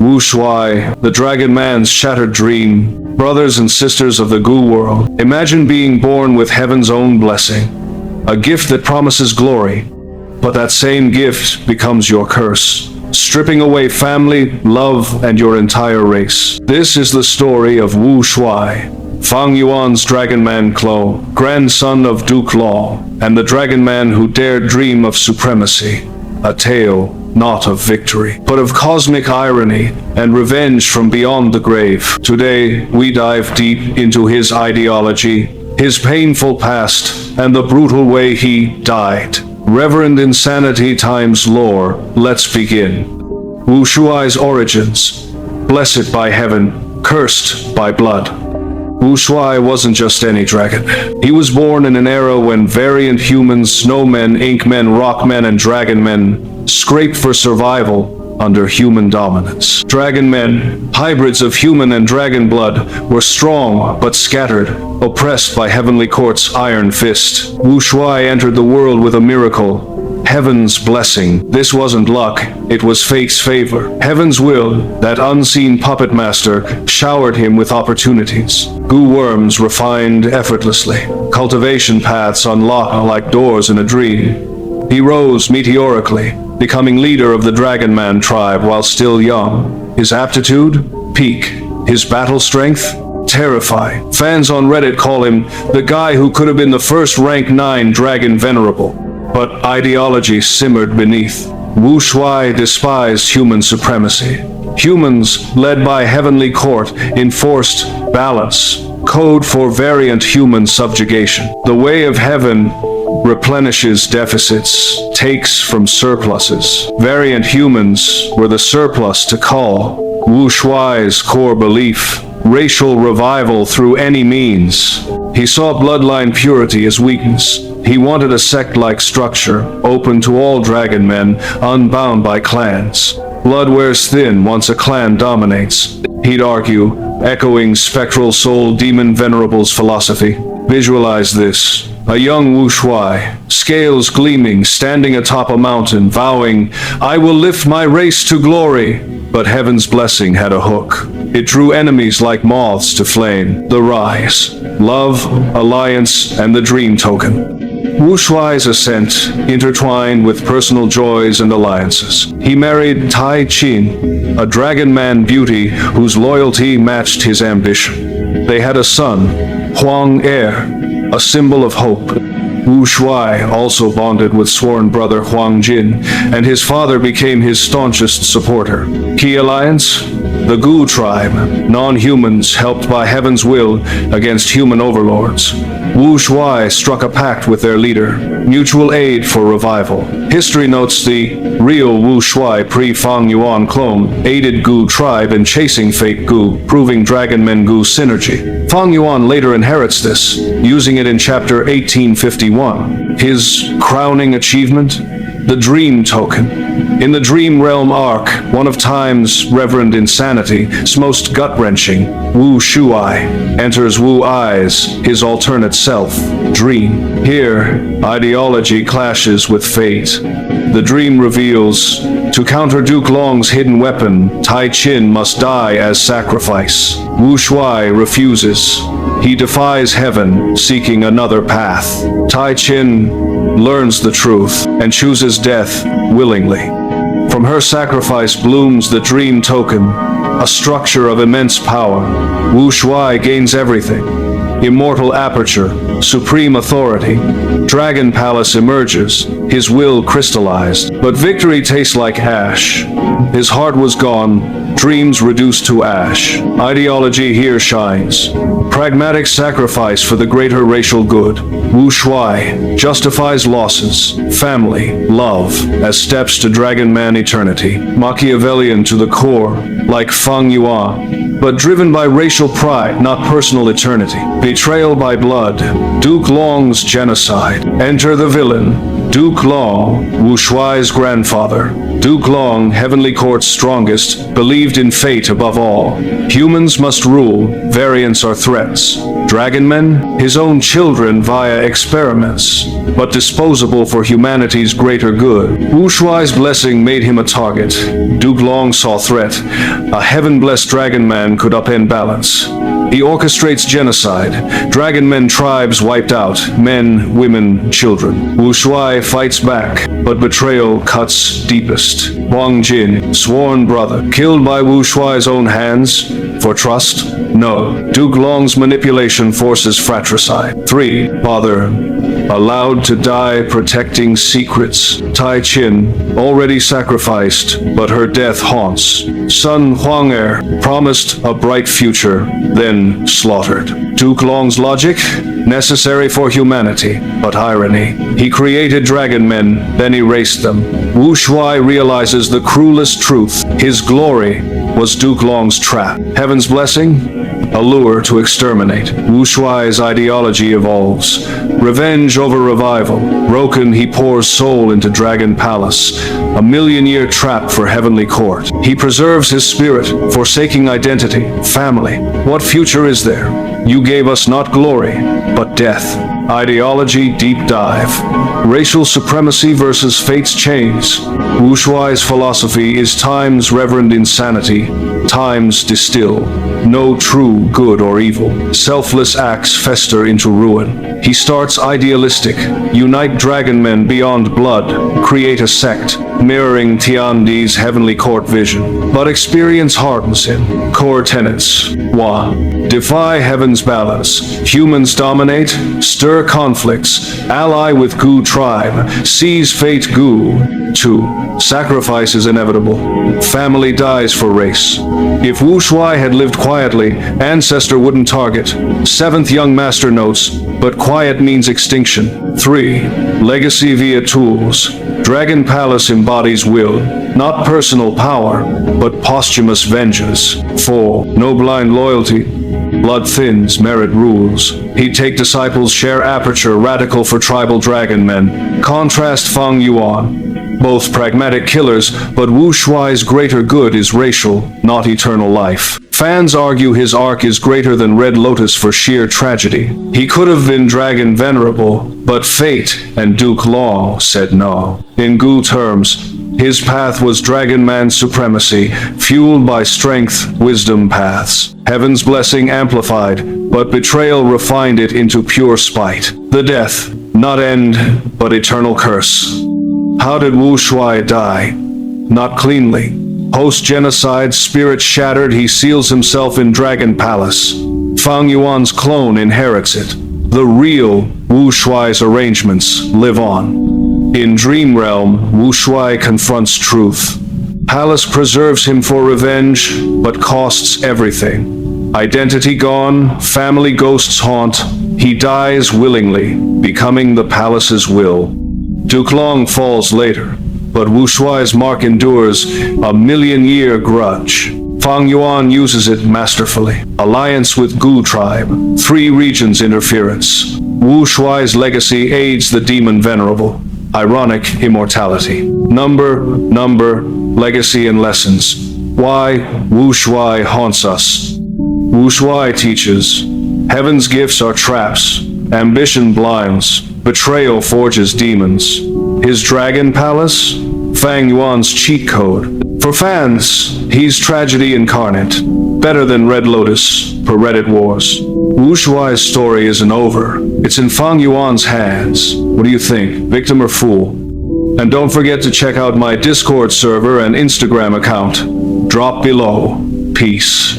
Wu Shuai, the Dragon Man's shattered dream. Brothers and sisters of the Gu world, imagine being born with heaven's own blessing. A gift that promises glory, but that same gift becomes your curse, stripping away family, love, and your entire race. This is the story of Wu Shuai, Fang Yuan's Dragon Man clone, grandson of Duke Law, and the Dragon Man who dared dream of supremacy. A tale not of victory, but of cosmic irony and revenge from beyond the grave. Today, we dive deep into his ideology, his painful past, and the brutal way he died. Reverend Insanity times lore, let's begin. Wu Shuai's origins, blessed by heaven, cursed by blood. Wu Shuai wasn't just any dragon. He was born in an era when variant humans, snowmen, inkmen, rockmen, and dragon men scraped for survival under human dominance. Dragon men, hybrids of human and dragon blood, were strong but scattered, oppressed by Heavenly Court's iron fist. Wu Shuai entered the world with a miracle, heaven's blessing. This wasn't luck, it was fate's favor. Heaven's will, that unseen puppet master, showered him with opportunities. Gu worms refined effortlessly, cultivation paths unlocked like doors in a dream. He rose meteorically, becoming leader of the Dragon Man tribe while still young. His aptitude? Peak. His battle strength? Terrifying. Fans on Reddit call him the guy who could have been the first rank 9 dragon venerable. But ideology simmered beneath. Wu Shuai despised human supremacy. Humans, led by Heavenly Court, enforced balance, code for variant human subjugation. The way of heaven replenishes deficits, takes from surpluses. Variant humans were the surplus to call. Wu Shuai's core belief, racial revival through any means. He saw bloodline purity as weakness. He wanted a sect-like structure, open to all dragon men, unbound by clans. Blood wears thin once a clan dominates, he'd argue, echoing spectral soul demon venerable's philosophy. Visualize this. A young Wu Shuai, scales gleaming, standing atop a mountain, vowing, "I will lift my race to glory." But heaven's blessing had a hook. It drew enemies like moths to flame. The rise, love, alliance, and the dream token. Wu Shuai's ascent intertwined with personal joys and alliances. He married Tai Qin, a dragon man beauty whose loyalty matched his ambition. They had a son, Huang Heir, a symbol of hope. Wu Shuai also bonded with sworn brother Huang Jin, and his father became his staunchest supporter. Key alliance? The Gu tribe, non-humans helped by heaven's will against human overlords. Wu Shuai struck a pact with their leader, mutual aid for revival. History notes the real Wu Shuai pre-Fang Yuan clone aided Gu tribe in chasing fake Gu, proving Dragon Men Gu synergy. Fang Yuan later inherits this, using it in chapter 1851. His crowning achievement? The Dream Token. In the Dream Realm arc, one of Time's Reverend Insanity's most gut-wrenching, Wu Shuai enters Wu Eyes, his alternate self, Dream. Here, ideology clashes with fate. The dream reveals, to counter Duke Long's hidden weapon, Tai Qin must die as sacrifice. Wu Shuai refuses. He defies heaven, seeking another path. Tai Qin learns the truth and chooses death willingly. From her sacrifice blooms the Dream Token, a structure of immense power. Wu Shuai gains everything. Immortal aperture, supreme authority. Dragon Palace emerges, his will crystallized. But victory tastes like ash. His heart was gone, dreams reduced to ash. Ideology here shines. Pragmatic sacrifice for the greater racial good. Wu Shuai justifies losses, family, love, as steps to Dragon Man eternity. Machiavellian to the core, like Fang Yuan, but driven by racial pride, not personal eternity. Betrayal by blood, Duke Long's genocide. Enter the villain, Duke Long, Wu Shuai's grandfather. Duke Long, Heavenly Court's strongest, believed in fate above all. Humans must rule, variants are threats. Dragon men, his own children via experiments, but disposable for humanity's greater good. Wu Shuai's blessing made him a target. Duke Long saw threat. A heaven-blessed dragon man could upend balance. He orchestrates genocide. Dragon men tribes wiped out, men, women, children. Wu Shuai fights back, but betrayal cuts deepest. Wang Jin, sworn brother, killed by Wu Shuai's own hands. For trust? No. Duke Long's manipulation forces fratricide. 3. Father, allowed to die protecting secrets. Tai Qin, already sacrificed, but her death haunts. Son Huang promised a bright future, then slaughtered. Duke Long's logic? Necessary for humanity, but irony. He created dragon men, then erased them. Wu Shuai realizes the cruelest truth. His glory was Duke Long's trap. Heaven's blessing? A lure to exterminate. Wu Shuai's ideology evolves. Revenge over revival. Broken, he pours soul into Dragon Palace, a million-year trap for Heavenly Court. He preserves his spirit, forsaking identity, family. What future is there? You gave us not glory, but death. Ideology deep dive. Racial supremacy versus fate's chains. Wu Shuai's philosophy is time's reverend insanity, time's distill. No true good or evil. Selfless acts fester into ruin. He starts idealistic. Unite dragon men beyond blood. Create a sect, mirroring Tiandi's Heavenly Court vision. But experience hardens him. Core tenets. 1. Defy heaven's balance. Humans dominate. Stir conflicts. Ally with Gu tribe. Seize fate Gu. 2. Sacrifice is inevitable. Family dies for race. If Wu Shuai had lived quietly, ancestor wouldn't target. 7th young master notes, but quiet means extinction. 3. Legacy via tools. Dragon Palace embodies will, not personal power, but posthumous vengeance. 4. No blind loyalty. Blood thins, merit rules. He'd take disciples, share aperture, radical for tribal dragon men. Contrast Fang Yuan. Both pragmatic killers, but Wu Shuai's greater good is racial, not eternal life. Fans argue his arc is greater than Red Lotus for sheer tragedy. He could have been Dragon Venerable, but fate and Duke Long said no. In Gu terms, his path was Dragon Man's supremacy, fueled by strength, wisdom paths. Heaven's blessing amplified, but betrayal refined it into pure spite. The death, not end, but eternal curse. How did Wu Shuai die? Not cleanly. Post-genocide, spirit shattered, he seals himself in Dragon Palace. Fang Yuan's clone inherits it. The real Wu Shuai's arrangements live on. In Dream Realm, Wu Shuai confronts truth. Palace preserves him for revenge, but costs everything. Identity gone, family ghosts haunt. He dies willingly, becoming the palace's will. Duke Long falls later, but Wu Shuai's mark endures, a million-year grudge. Fang Yuan uses it masterfully. Alliance with Gu tribe, 3 regions interference. Wu Shuai's legacy aids the demon venerable. Ironic immortality. Number, legacy and lessons. Why Wu Shuai haunts us. Wu Shuai teaches, heaven's gifts are traps, ambition blinds, betrayal forges demons. His Dragon Palace? Fang Yuan's cheat code. For fans, he's tragedy incarnate. Better than Red Lotus per Reddit wars. Wu Shuai's story isn't over. It's in Fang Yuan's hands. What do you think, victim or fool? And don't forget to check out my Discord server and Instagram account. Drop below. Peace.